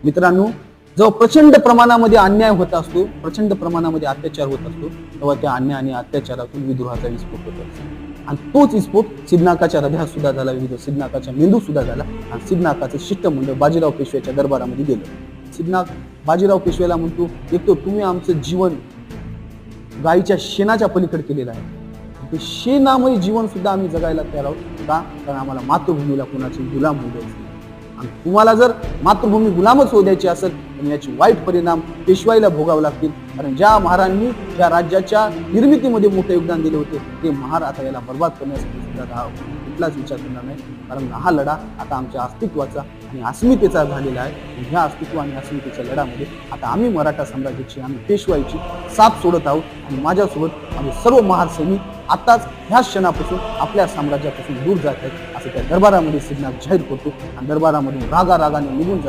मित्रांनो, जेव्हा प्रचंड प्रमाणामध्ये अन्याय होत असतो, प्रचंड प्रमाणामध्ये अत्याचार होत असतो, तेव्हा त्या अन्याय आणि अत्याचारातून विद्रोहाचा विस्फोट होत असतो. आणि तोच विस्फोट सिद्धनाकाच्या हृदयात सुद्धा झाला, सिद्धनाकाच्या मेंदूत सुद्धा झाला. आणि सिद्धनाकाचं शिष्टमंडळ बाजीराव पेशव्याच्या दरबारामध्ये गेलं. सिद्धनाक बाजीराव पेशव्याला म्हणतो, एक तर तुम्ही आमचं जीवन गायीच्या शेणाच्या पलीकडे केलेलं आहे, ते शेणामय जीवन सुद्धा आम्ही जगायला तयार आहोत. का? कारण आम्हाला मातृभूमीला कोणाची गुलाम होऊ द्यायची नाही. आणि तुम्हाला जर मातृभूमी गुलामच होऊ द्यायची असेल तर याची वाईट परिणाम पेशवाईला भोगावे लागतील. कारण ज्या महारांनी या राज्याच्या निर्मितीमध्ये मोठे योगदान दिले होते, ते महार आता याला बर्बाद करण्यासाठी सुद्धा कुठलाच विचार करणार नाही. कारण हा लढा आता आमच्या अस्तित्वाचा आणि अस्मितेचा झालेला आहे. ह्या अस्तित्व आणि अस्मितेच्या लढ्यामध्ये आता आम्ही मराठा साम्राज्याची, आम्ही पेशवाईची साथ सोडत आहोत. आणि माझ्यासोबत आम्ही सर्व महार सैनिक आताच ह्या क्षणापासून आपल्या साम्राज्यापासून दूर जात आहेत, असं त्या दरबारामध्ये सिद्धनाथ जाहीर करतो. आणि दरबारामधून रागारागाने निघून जातो.